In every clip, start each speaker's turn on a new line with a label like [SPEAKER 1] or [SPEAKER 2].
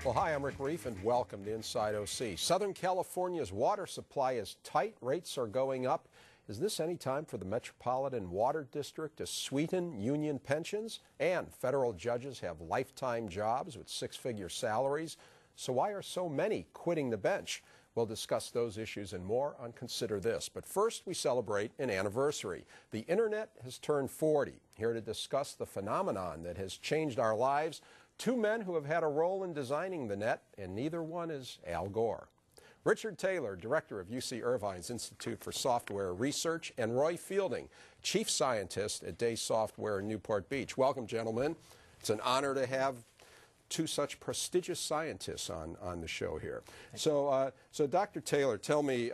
[SPEAKER 1] Well, hi, I'm Rick Reiff, and welcome to Inside OC. Southern California's water supply is tight. Rates are going up. Is this any time for the Metropolitan Water District to sweeten union pensions? And federal judges have lifetime jobs with six-figure salaries. So why are so many quitting the bench? We'll discuss those issues and more on Consider This. But first, we celebrate an anniversary. The Internet has turned 40. Here to discuss the phenomenon that has changed our lives, two men who have had a role in designing the net, and neither one is Al Gore. Richard Taylor, director of UC Irvine's Institute for Software Research, and Roy Fielding, chief scientist at Day Software in Newport Beach. Welcome, gentlemen. It's an honor to have two such prestigious scientists on the show here. So Dr. Taylor, tell me,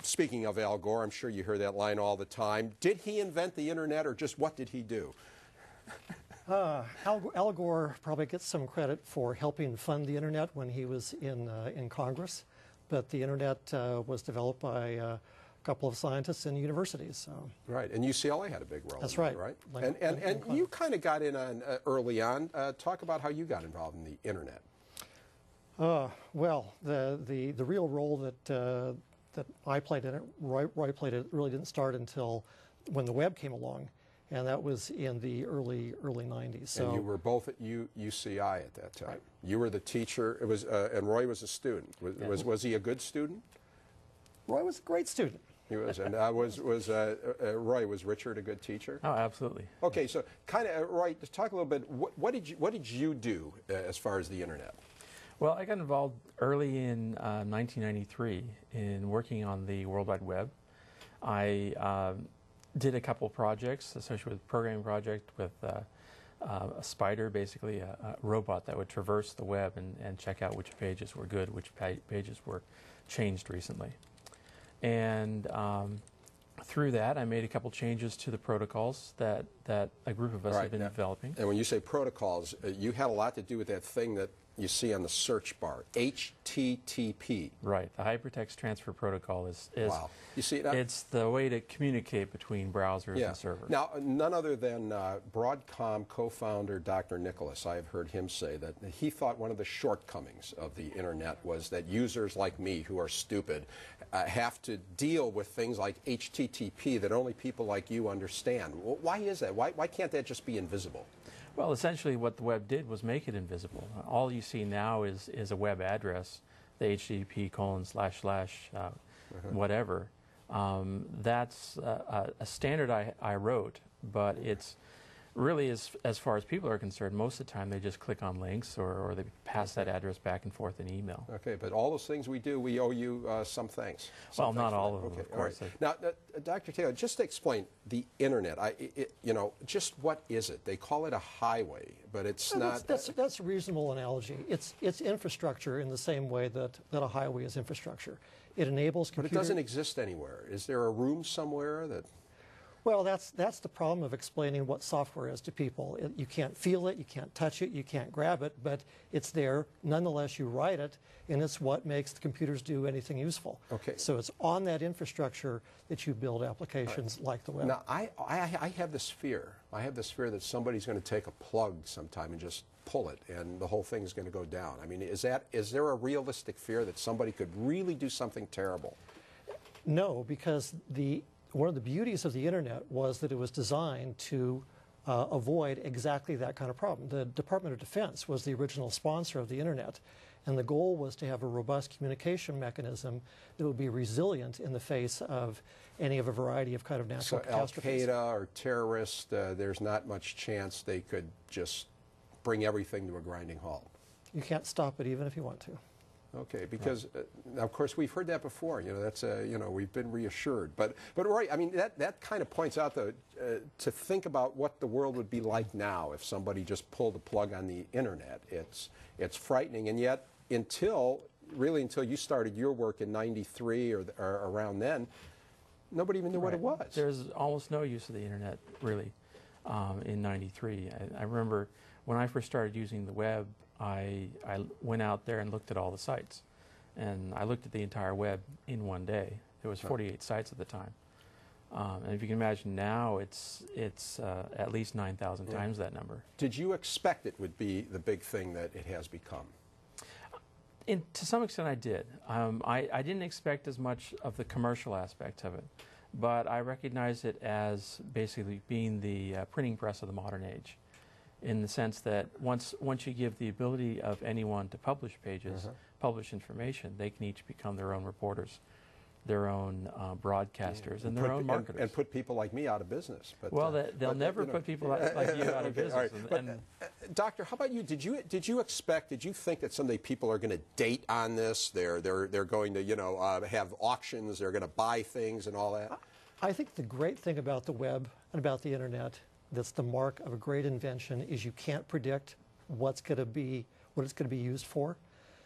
[SPEAKER 1] speaking of Al Gore, I'm sure you hear that line all the time. Did he invent the Internet, or just what did he do?
[SPEAKER 2] Al Gore probably gets some credit for helping fund the Internet when he was in Congress, but the Internet was developed by a couple of scientists in universities. So.
[SPEAKER 1] Right, and UCLA had a big role.
[SPEAKER 2] That's
[SPEAKER 1] in
[SPEAKER 2] right.
[SPEAKER 1] That, right? And you kind of got in on early on. Talk about how you got involved in the Internet.
[SPEAKER 2] Well, the real role that I played in it, Roy played it, really didn't start until when the web came along. And that was in the early 90s. So.
[SPEAKER 1] And you were both at UCI at that time.
[SPEAKER 2] Right.
[SPEAKER 1] You were the teacher. It was, and Roy was a student. Was he a good student?
[SPEAKER 2] Roy was a great student.
[SPEAKER 1] He was. And Roy, was Richard a good teacher?
[SPEAKER 3] Oh, absolutely.
[SPEAKER 1] Okay, so kind of, Roy, just talk a little bit. What did you do as far as the Internet?
[SPEAKER 3] Well, I got involved early in 1993 in working on the World Wide Web. I did a couple projects associated with a programming project with a spider, basically a robot that would traverse the web and check out which pages were good, which pages were changed recently. And through that, I made a couple changes to the protocols that a group of us had been developing. And
[SPEAKER 1] when you say protocols, you had a lot to do with that thing that you see on the search bar, HTTP.
[SPEAKER 3] Right. The Hypertext Transfer Protocol is
[SPEAKER 1] wow. You see,
[SPEAKER 3] it's the way to communicate between browsers and servers.
[SPEAKER 1] Now, none other than Broadcom co-founder Dr. Nicholas, I have heard him say that he thought one of the shortcomings of the Internet was that users like me, who are stupid, have to deal with things like HTTP that only people like you understand. Why is that? Why can't that just be invisible?
[SPEAKER 3] Well, essentially what the web did was make it invisible. All you see now is a web address, the http:// whatever. That's a standard I wrote, but it's really, as far as people are concerned, most of the time they just click on links or they pass that address back and forth in email.
[SPEAKER 1] Okay, but all those things we do, we owe you some thanks.
[SPEAKER 3] Well, not all of them, of course.
[SPEAKER 1] Right. Now, Dr. Taylor, just to explain the Internet, just what is it? They call it a highway, but it's not.
[SPEAKER 2] That's a reasonable analogy. It's infrastructure in the same way that a highway is infrastructure. It enables computers.
[SPEAKER 1] But it doesn't exist anywhere. Is there a room somewhere that?
[SPEAKER 2] Well, that's the problem of explaining what software is to people. You can't feel it, you can't touch it, you can't grab it, but it's there. Nonetheless, you write it, and it's what makes the computers do anything useful.
[SPEAKER 1] Okay.
[SPEAKER 2] So it's on that infrastructure that you build applications like the web.
[SPEAKER 1] Now, I have this fear. I have this fear that somebody's going to take a plug sometime and just pull it, and the whole thing is going to go down. I mean, is there a realistic fear that somebody could really do something terrible?
[SPEAKER 2] No, because one of the beauties of the Internet was that it was designed to avoid exactly that kind of problem. The Department of Defense was the original sponsor of the Internet, and the goal was to have a robust communication mechanism that would be resilient in the face of any of a variety of kind of natural catastrophes.
[SPEAKER 1] So Al-Qaeda or terrorists, there's not much chance they could just bring everything to a grinding halt.
[SPEAKER 2] You can't stop it even if you want to.
[SPEAKER 1] Okay, because of course we've heard that before. That's we've been reassured. But Roy, I mean that kind of points out though to think about what the world would be like now if somebody just pulled the plug on the Internet. It's frightening, and yet until you started your work in '93 or around then, nobody even knew what it was.
[SPEAKER 3] There's almost no use of the Internet really in '93. I remember when I first started using the web. I went out there and looked at all the sites, and I looked at the entire web in one day. There was 48 sites at the time, and if you can imagine now, it's at least 9,000 times that number.
[SPEAKER 1] Did you expect it would be the big thing that it has become?
[SPEAKER 3] To some extent, I did. I didn't expect as much of the commercial aspect of it, but I recognized it as basically being the printing press of the modern age, in the sense that once you give the ability of anyone to publish pages, publish information, they can each become their own reporters, their own broadcasters, and their own marketers.
[SPEAKER 1] And put people like me out of business. But,
[SPEAKER 3] well, they'll never put people like you out of business.
[SPEAKER 1] Right. Doctor, how about you? Did you think that someday people are going to date on this? They're going to have auctions. They're going to buy things and all that.
[SPEAKER 2] I think the great thing about the web and about the internet, that's the mark of a great invention, is you can't predict what it's going to be used for.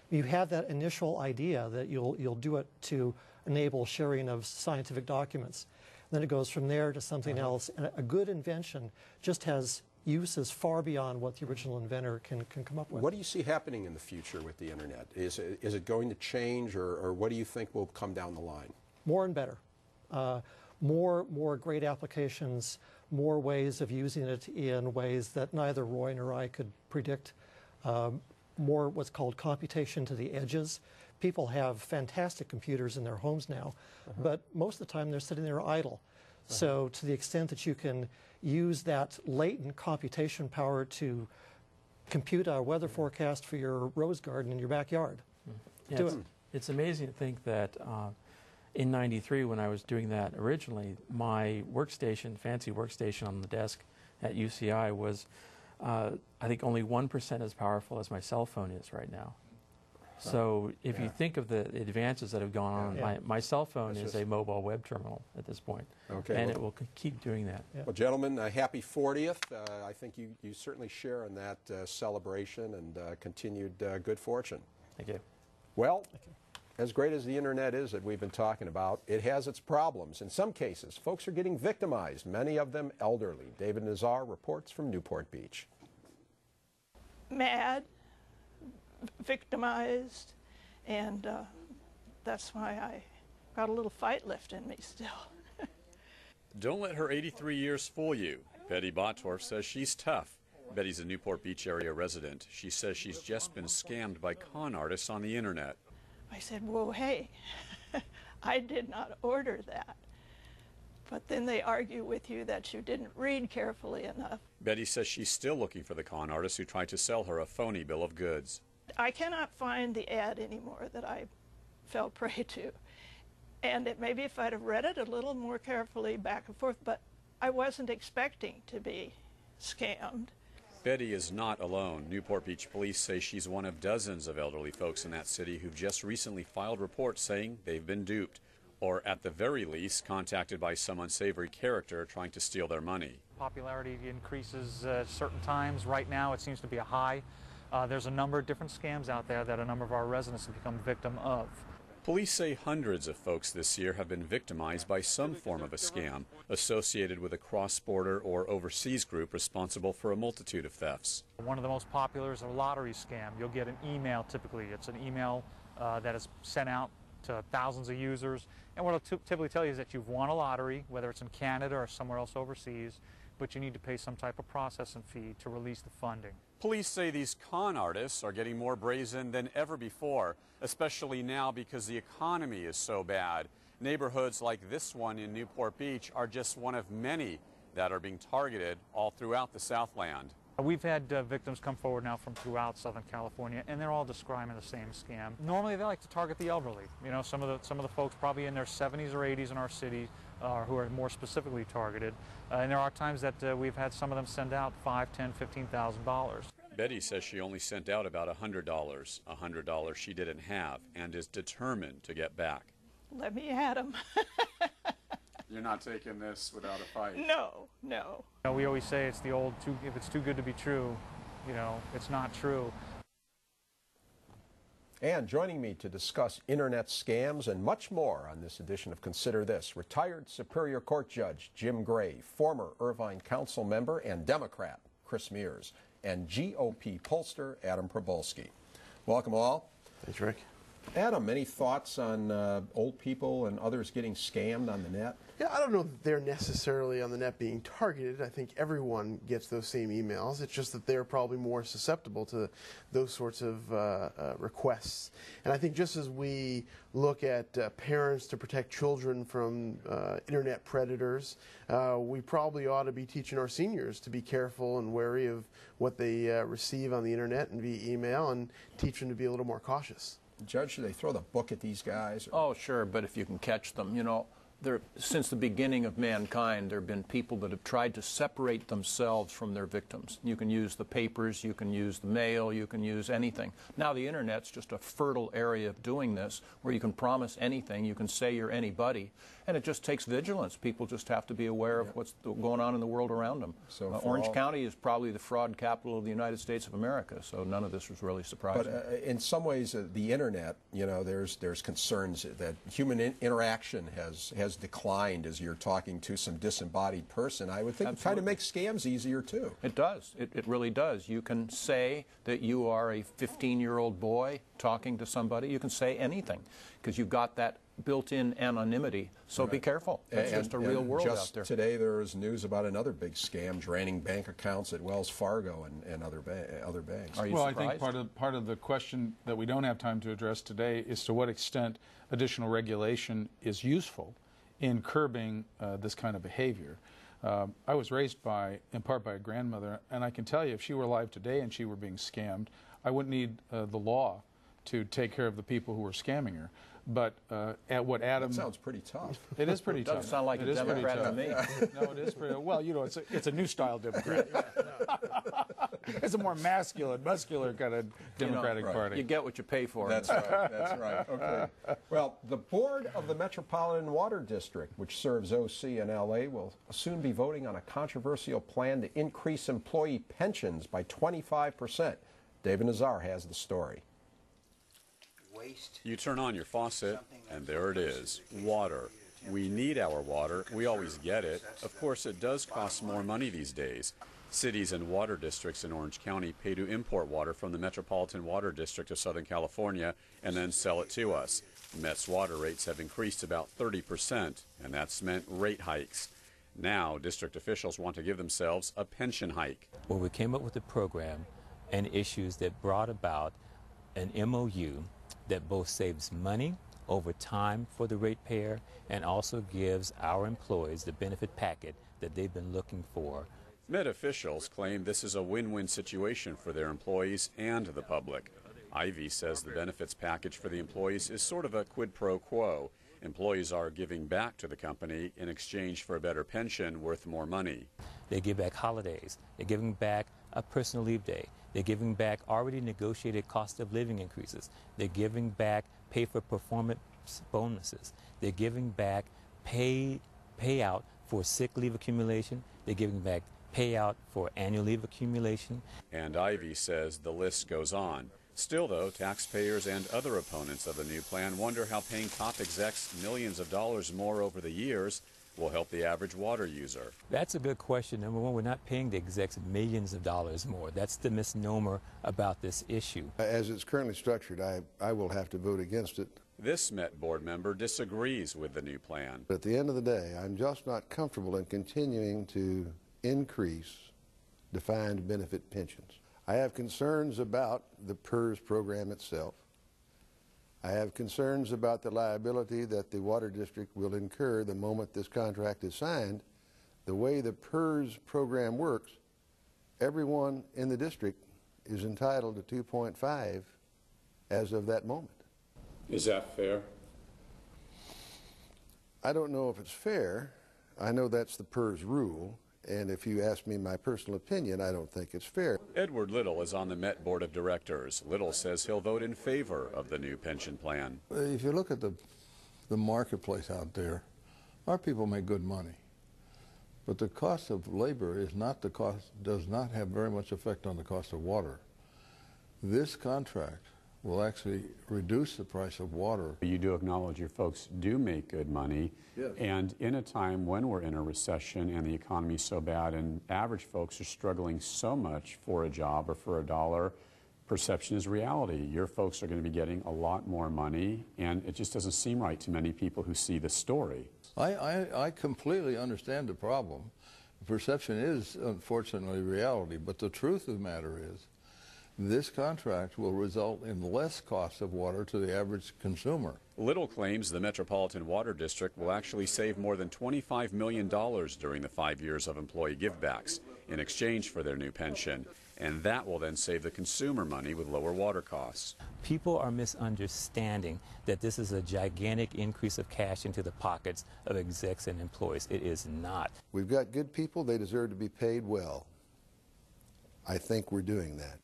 [SPEAKER 2] You have that initial idea that you'll do it to enable sharing of scientific documents. Then it goes from there to something else. And a good invention just has uses far beyond what the original inventor can come up with.
[SPEAKER 1] What do you see happening in the future with the internet? Is it going to change, or what do you think will come down the line?
[SPEAKER 2] More and better. More great applications, more ways of using it in ways that neither Roy nor I could predict. More what's called computation to the edges. People have fantastic computers in their homes now, but most of the time they're sitting there idle. So to the extent that you can use that latent computation power to compute a weather forecast for your rose garden in your backyard, do it.
[SPEAKER 3] It's amazing to think that in '93, when I was doing that originally, my workstation, fancy workstation on the desk at UCI was, I think, only 1% as powerful as my cell phone is right now. So if you think of the advances that have gone on, my cell phone is a mobile web terminal at this point, and it will keep doing that.
[SPEAKER 1] Well, gentlemen, happy 40th. I think you certainly share in that celebration and continued good fortune.
[SPEAKER 3] Thank you.
[SPEAKER 1] Well, as great as the internet is that we've been talking about, it has its problems. In some cases, folks are getting victimized, many of them elderly. David Nazar reports from Newport Beach.
[SPEAKER 4] Mad, victimized, and that's why I got a little fight left in me still.
[SPEAKER 5] Don't let her 83 years fool you. Betty Bottorff says she's tough. Betty's a Newport Beach area resident. She says she's just been scammed by con artists on the internet.
[SPEAKER 4] I said, whoa, hey, I did not order that. But then they argue with you that you didn't read carefully enough.
[SPEAKER 5] Betty says she's still looking for the con artists who tried to sell her a phony bill of goods.
[SPEAKER 4] I cannot find the ad anymore that I fell prey to. And maybe if I'd have read it a little more carefully back and forth, but I wasn't expecting to be scammed.
[SPEAKER 5] Betty is not alone. Newport Beach police say she's one of dozens of elderly folks in that city who've just recently filed reports saying they've been duped, or at the very least contacted by some unsavory character trying to steal their money.
[SPEAKER 6] Popularity increases at certain times. Right now it seems to be a high. There's a number of different scams out there that a number of our residents have become victim of.
[SPEAKER 5] Police say hundreds of folks this year have been victimized by some form of a scam associated with a cross-border or overseas group responsible for a multitude of thefts.
[SPEAKER 6] One of the most popular is a lottery scam. You'll get an email typically. It's an email that is sent out to thousands of users. And what it'll typically tell you is that you've won a lottery, whether it's in Canada or somewhere else overseas, but you need to pay some type of processing fee to release the funding.
[SPEAKER 5] Police say these con artists are getting more brazen than ever before, especially now because the economy is so bad. Neighborhoods like this one in Newport Beach are just one of many that are being targeted all throughout the Southland.
[SPEAKER 6] We've had victims come forward now from throughout Southern California, and they're all describing the same scam. Normally, they like to target the elderly. You know, some of the folks probably in their 70s or 80s in our city who are more specifically targeted. And there are times that we've had some of them send out $5,000, $10,000, $15,000.
[SPEAKER 5] Betty says she only sent out about $100 she didn't have, and is determined to get back.
[SPEAKER 4] Let me at them.
[SPEAKER 5] You're not taking this without a fight?
[SPEAKER 4] No, no.
[SPEAKER 6] You know, we always say it's the old, if it's too good to be true, you know, it's not true.
[SPEAKER 1] And joining me to discuss internet scams and much more on this edition of Consider This, retired Superior Court Judge Jim Gray, former Irvine Council member and Democrat Chris Mears, and GOP pollster Adam Probolsky. Welcome all.
[SPEAKER 7] Thanks, Rick.
[SPEAKER 1] Adam, any thoughts on old people and others getting scammed on the net?
[SPEAKER 7] Yeah, I don't know that they're necessarily on the net being targeted. I think everyone gets those same emails. It's just that they're probably more susceptible to those sorts of requests. And I think just as we look at parents to protect children from internet predators, we probably ought to be teaching our seniors to be careful and wary of what they receive on the internet and via email, and teach them to be a little more cautious.
[SPEAKER 1] Judge, should they throw the book at these guys?
[SPEAKER 8] Oh, sure, but if you can catch them, you know. Since the beginning of mankind, there have been people that have tried to separate themselves from their victims. You can use the papers, you can use the mail, you can use anything. Now the internet's just a fertile area of doing this, where you can promise anything, you can say you're anybody, and it just takes vigilance. People just have to be aware of what's going on in the world around them. So Orange County is probably the fraud capital of the United States of America, so none of this was really surprising.
[SPEAKER 1] But in some ways, the internet, you know, there's concerns that human interaction has declined as you're talking to some disembodied person. I would think it kind of makes scams easier too.
[SPEAKER 8] It does. It really does. You can say that you are a 15-year-old boy talking to somebody. You can say anything because you've got that built-in anonymity. So be careful. It's just a real world out there.
[SPEAKER 1] Today there was news about another big scam draining bank accounts at Wells Fargo and other banks.
[SPEAKER 8] Are you
[SPEAKER 9] well,
[SPEAKER 8] surprised?
[SPEAKER 9] I think part of the question that we don't have time to address today is to what extent additional regulation is useful in curbing this kind of behavior. I was raised in part by a grandmother, and I can tell you if she were alive today and she were being scammed, I wouldn't need the law to take care of the people who were scamming her. But at what Adam...
[SPEAKER 1] That sounds pretty tough.
[SPEAKER 9] It is pretty tough.
[SPEAKER 8] Doesn't sound like a Democrat to me.
[SPEAKER 9] No, it is pretty... Well, you know, it's a new style Democrat. It's a more masculine, muscular kind of Democratic Party.
[SPEAKER 8] You get what you pay for.
[SPEAKER 1] That's right. That's right. Okay. Well, the board of the Metropolitan Water District, which serves OC and LA, will soon be voting on a controversial plan to increase employee pensions by 25%. David Nazar has the story.
[SPEAKER 5] You turn on your faucet, and there it is, water. We need our water. We always get it. Of course, it does cost more money these days. Cities and water districts in Orange County pay to import water from the Metropolitan Water District of Southern California and then sell it to us. Met's water rates have increased about 30%, and that's meant rate hikes. Now, district officials want to give themselves a pension hike.
[SPEAKER 10] Well, we came up with a program and issues that brought about an MOU that both saves money over time for the ratepayer and also gives our employees the benefit packet that they've been looking for.
[SPEAKER 5] Met officials claim this is a win-win situation for their employees and the public. Ivy says the benefits package for the employees is sort of a quid pro quo. Employees are giving back to the company in exchange for a better pension worth more money.
[SPEAKER 10] They give back holidays. They're giving back a personal leave day. They're giving back already negotiated cost of living increases. They're giving back pay for performance bonuses. They're giving back payout for sick leave accumulation. They're giving back payout for annual leave accumulation.
[SPEAKER 5] And Ivy says the list goes on. Still, though, taxpayers and other opponents of the new plan wonder how paying top execs millions of dollars more over the years will help the average water user.
[SPEAKER 10] That's a good question. Number one, we're not paying the execs millions of dollars more. That's the misnomer about this issue.
[SPEAKER 11] As it's currently structured, I will have to vote against it.
[SPEAKER 5] This Met board member disagrees with the new plan.
[SPEAKER 11] But at the end of the day, I'm just not comfortable in continuing to increase defined benefit pensions. I have concerns about the PERS program itself. I have concerns about the liability that the Water District will incur the moment this contract is signed. The way the PERS program works, everyone in the district is entitled to 2.5 as of that moment.
[SPEAKER 5] Is that fair?
[SPEAKER 11] I don't know if it's fair. I know that's the PERS rule. And if you ask me my personal opinion, I don't think it's fair.
[SPEAKER 5] Edward Little is on the Met Board of Directors. Little says he'll vote in favor of the new pension plan.
[SPEAKER 12] If you look at the marketplace out there, our people make good money. But the cost of labor is not the cost, does not have very much effect on the cost of water. This contract will actually reduce the price of water.
[SPEAKER 5] You do acknowledge your folks do make good money.
[SPEAKER 12] Yes.
[SPEAKER 5] And in a time when we're in a recession and the economy is so bad and average folks are struggling so much for a job or for a dollar, Perception is reality. Your folks are going to be getting a lot more money, and it just doesn't seem right to many people who see the story.
[SPEAKER 12] I completely understand the problem. Perception is, unfortunately, reality, but the truth of the matter is this contract will result in less cost of water to the average consumer.
[SPEAKER 5] Little claims the Metropolitan Water District will actually save more than $25 million during the 5 years of employee givebacks in exchange for their new pension. And that will then save the consumer money with lower water costs.
[SPEAKER 10] People are misunderstanding that this is a gigantic increase of cash into the pockets of execs and employees. It is not.
[SPEAKER 11] We've got good people. They deserve to be paid well. I think we're doing that.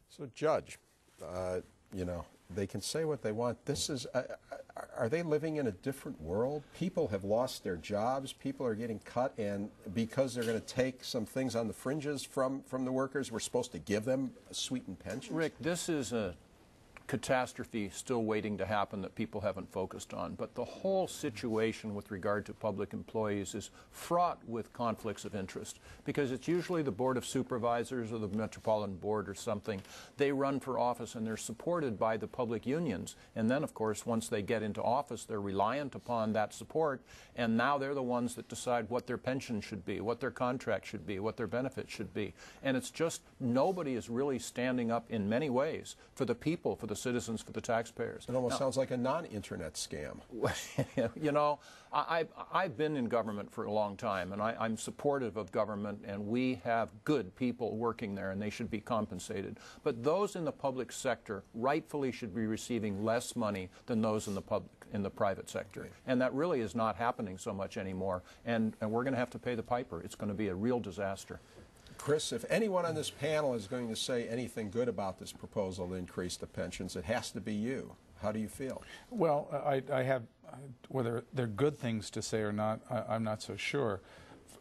[SPEAKER 1] So, Judge, you know, they can say what they want. This is, are they living in a different world? People have lost their jobs. People are getting cut, and because they're going to take some things on the fringes from the workers, we're supposed to give them sweetened pensions?
[SPEAKER 8] Rick, this is a catastrophe still waiting to happen that people haven't focused on. But the whole situation with regard to public employees is fraught with conflicts of interest, because it's usually the Board of Supervisors or the Metropolitan Board or something. They run for office and they're supported by the public unions. And then, of course, once they get into office, they're reliant upon that support. And now they're the ones that decide what their pension should be, what their contract should be, what their benefits should be. And it's just nobody is really standing up in many ways for the people, for the citizens, for the taxpayers.
[SPEAKER 1] It almost sounds like a non-internet scam.
[SPEAKER 8] You know, I've been in government for a long time, and I'm supportive of government, and we have good people working there, and they should be compensated. But those in the public sector rightfully should be receiving less money than those in the private sector. And that really is not happening so much anymore, and we're going to have to pay the piper. It's going to be a real disaster.
[SPEAKER 1] Chris, if anyone on this panel is going to say anything good about this proposal to increase the pensions, it has to be you. How do you feel?
[SPEAKER 9] Well, I have, whether they're good things to say or not, I'm not so sure.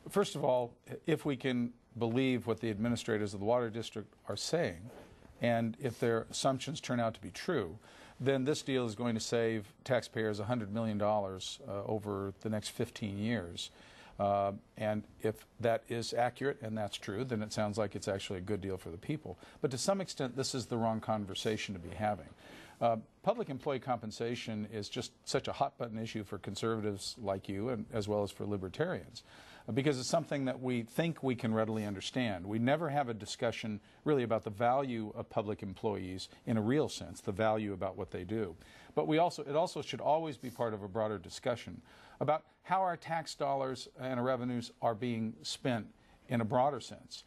[SPEAKER 9] First of all, if we can believe what the administrators of the Water District are saying, and if their assumptions turn out to be true, then this deal is going to save taxpayers $100 million over the next 15 years. And if that is accurate and that's true, then it sounds like it's actually a good deal for the people. But to some extent, this is the wrong conversation to be having. Public employee compensation is just such a hot-button issue for conservatives like you, and as well as for libertarians, because it's something that we think we can readily understand. We never have a discussion really about the value of public employees in a real sense, the value about what they do. But it also should always be part of a broader discussion about how our tax dollars and our revenues are being spent in a broader sense.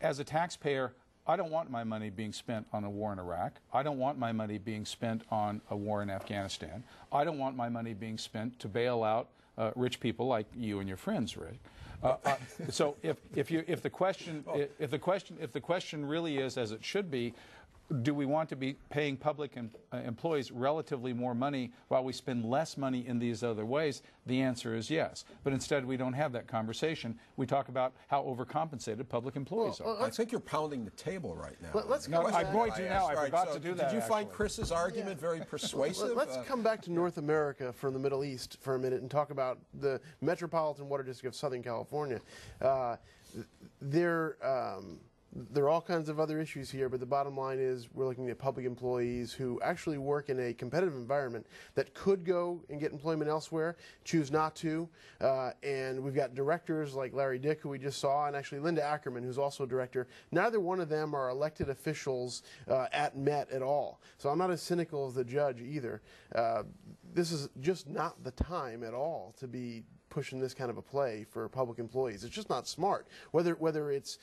[SPEAKER 9] As a taxpayer, I don't want my money being spent on a war in Iraq. I don't want my money being spent on a war in Afghanistan. I don't want my money being spent to bail out rich people like you and your friends, Rick. So if the question really is, as it should be, do we want to be paying public employees relatively more money while we spend less money in these other ways? The answer is yes. But instead, we don't have that conversation. We talk about how overcompensated public employees are.
[SPEAKER 1] I think you're pounding the table right now.
[SPEAKER 9] I'm going to now. I forgot to do that.
[SPEAKER 1] Did you find Chris's argument very persuasive?
[SPEAKER 7] Let's come back to North America from the Middle East for a minute and talk about the Metropolitan Water District of Southern California. There are all kinds of other issues here, but the bottom line is we're looking at public employees who actually work in a competitive environment that could go and get employment elsewhere, choose not to. And we've got directors like Larry Dick, who we just saw, and actually Linda Ackerman, who's also a director. Neither one of them are elected officials at Met at all. So I'm not as cynical as the judge either. This is just not the time at all to be pushing this kind of a play for public employees. It's just not smart. Whether it's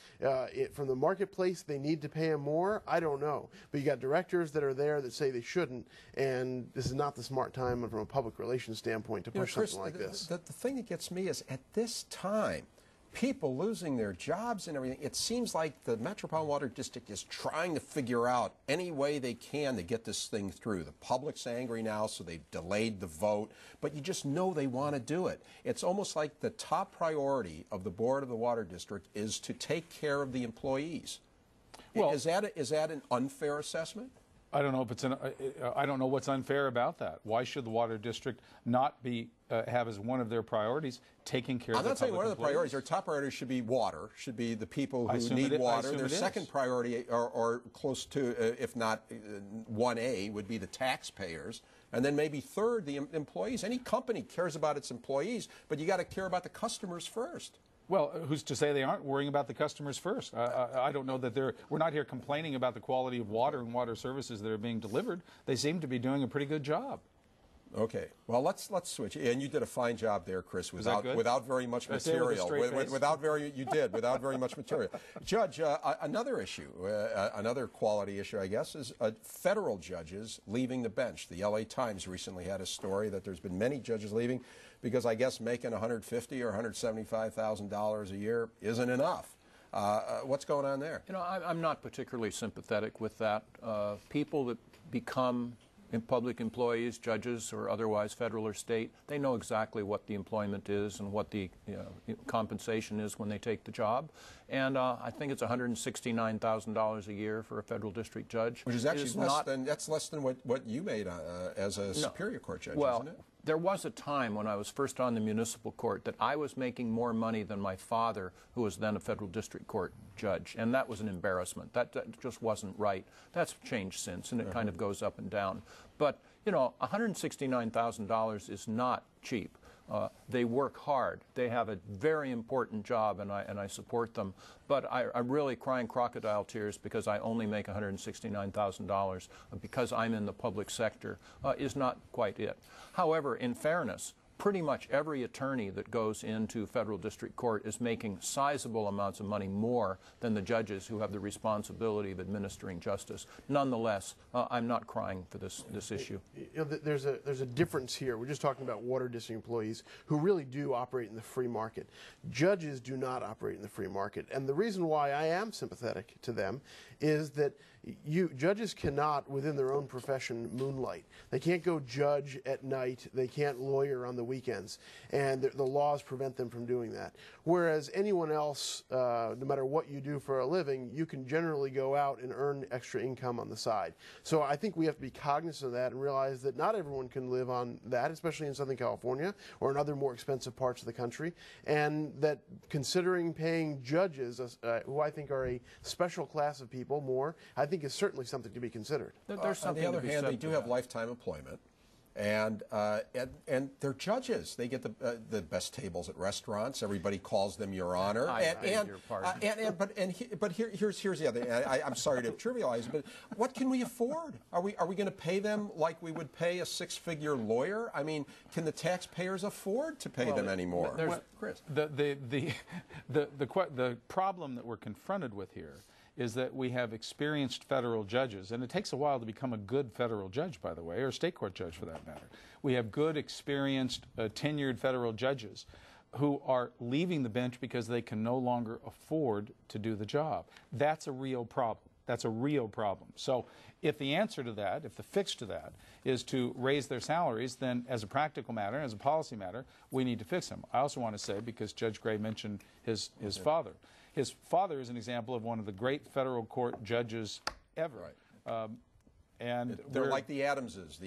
[SPEAKER 7] from the marketplace, they need to pay them more, I don't know. But you got directors that are there that say they shouldn't, and this is not the smart time from a public relations standpoint to push something like this.
[SPEAKER 1] The thing that gets me is at this time, people losing their jobs and everything, it seems like the Metropolitan Water District is trying to figure out any way they can to get this thing through. The public's angry now, so they've delayed the vote, but you just know they want to do it. It's almost like the top priority of the board of the Water District is to take care of the employees. Well, is that an unfair assessment?
[SPEAKER 9] I don't know if it's I don't know what's unfair about that. Why should the water district not be have as one of their priorities taking care of the public employees?
[SPEAKER 1] I'm not saying one of the priorities. Their top priority should be water. Should be the people who need water. Their second priority, or close to, if not 1A, would be the taxpayers. And then maybe third, the employees. Any company cares about its employees, but you got to care about the customers first.
[SPEAKER 9] Well, who's to say they aren't worrying about the customers first? I don't know that we're not here complaining about the quality of water and water services that are being delivered. They seem to be doing a pretty good job.
[SPEAKER 1] Okay. Well, let's switch. And you did a fine job there, Chris, without very much material. Without very much material. Judge, another issue, another quality issue, I guess, is federal judges leaving the bench. The LA Times recently had a story that there's been many judges leaving because I guess making $150,000 or $175,000 a year isn't enough. What's going on there?
[SPEAKER 8] You know, I'm not particularly sympathetic with that. People that become public employees, judges, or otherwise federal or state, they know exactly what the employment is and what the compensation is when they take the job. And I think it's $169,000 a year for a federal district judge.
[SPEAKER 1] Which is actually less than what you made as a Superior Court judge, isn't it?
[SPEAKER 8] There was a time when I was first on the municipal court that I was making more money than my father, who was then a federal district court judge, and that was an embarrassment. That just wasn't right. That's changed since, and it kind of goes up and down. But, you know, $169,000 is not cheap. They work hard. They have a very important job, and I support them. But I'm really crying crocodile tears because I only make $169,000 because I'm in the public sector is not quite it. However, in fairness, pretty much every attorney that goes into federal district court is making sizable amounts of money more than the judges who have the responsibility of administering justice. Nonetheless, I'm not crying for this issue.
[SPEAKER 7] You know, there's a difference here. We're just talking about water district employees who really do operate in the free market. Judges do not operate in the free market, and the reason why I am sympathetic to them is that judges cannot, within their own profession, moonlight. They can't go judge at night. They can't lawyer on the weekends, and the laws prevent them from doing that. Whereas anyone else, no matter what you do for a living, you can generally go out and earn extra income on the side. So I think we have to be cognizant of that and realize that not everyone can live on that, especially in Southern California or in other more expensive parts of the country, and that considering paying judges, who I think are a special class of people, more, I think is certainly something to be considered.
[SPEAKER 8] There's something
[SPEAKER 1] on the other hand, they do have lifetime employment, and they're judges. They get the best tables at restaurants. Everybody calls them Your Honor. But here's the other thing. I'm sorry to trivialize, but what can we afford? Are we going to pay them like we would pay a six-figure lawyer? I mean, can the taxpayers afford to pay them anymore?
[SPEAKER 9] Chris, the problem that we're confronted with here is that we have experienced federal judges, and it takes a while to become a good federal judge, by the way, or a state court judge for that matter. We have good, experienced, tenured federal judges who are leaving the bench because they can no longer afford to do the job. That's a real problem. That's a real problem. So if the answer to that, if the fix to that is to raise their salaries, then as a practical matter, as a policy matter, we need to fix them. I also want to say, because Judge Gray mentioned his father, his father is an example of one of the great federal court judges ever.
[SPEAKER 1] Right.
[SPEAKER 9] And
[SPEAKER 1] they're like the Adamses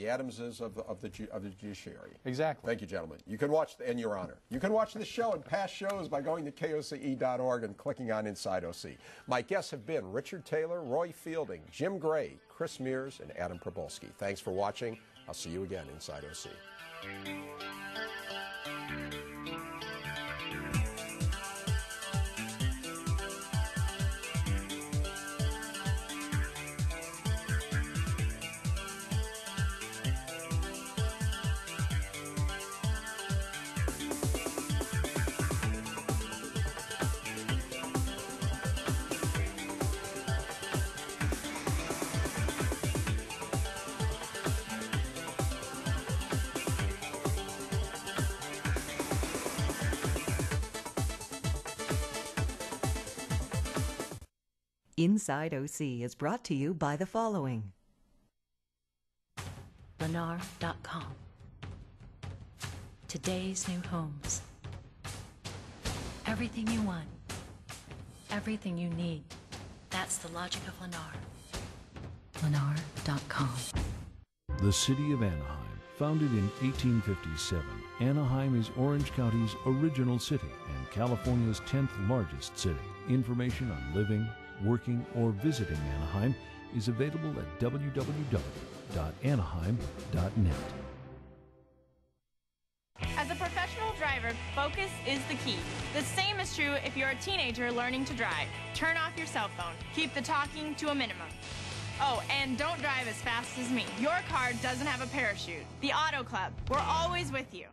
[SPEAKER 1] of the judiciary.
[SPEAKER 9] Exactly.
[SPEAKER 1] Thank you, gentlemen. You can watch, and Your Honor, you can watch the show and past shows by going to KOCE.org and clicking on Inside OC. My guests have been Richard Taylor, Roy Fielding, Jim Gray, Chris Mears, and Adam Probolsky. Thanks for watching. I'll see you again Inside OC.
[SPEAKER 13] Inside OC is brought to you by the following.
[SPEAKER 14] Lennar.com. Today's new homes. Everything you want. Everything you need. That's the logic of Lennar. Lennar.com.
[SPEAKER 15] The city of Anaheim. Founded in 1857, Anaheim is Orange County's original city and California's 10th largest city. Information on living, working, or visiting Anaheim is available at www.anaheim.net.
[SPEAKER 16] As a professional driver, focus is the key. The same is true if you're a teenager learning to drive. Turn off your cell phone. Keep the talking to a minimum. Oh, and don't drive as fast as me. Your car doesn't have a parachute. The Auto Club, we're always with you.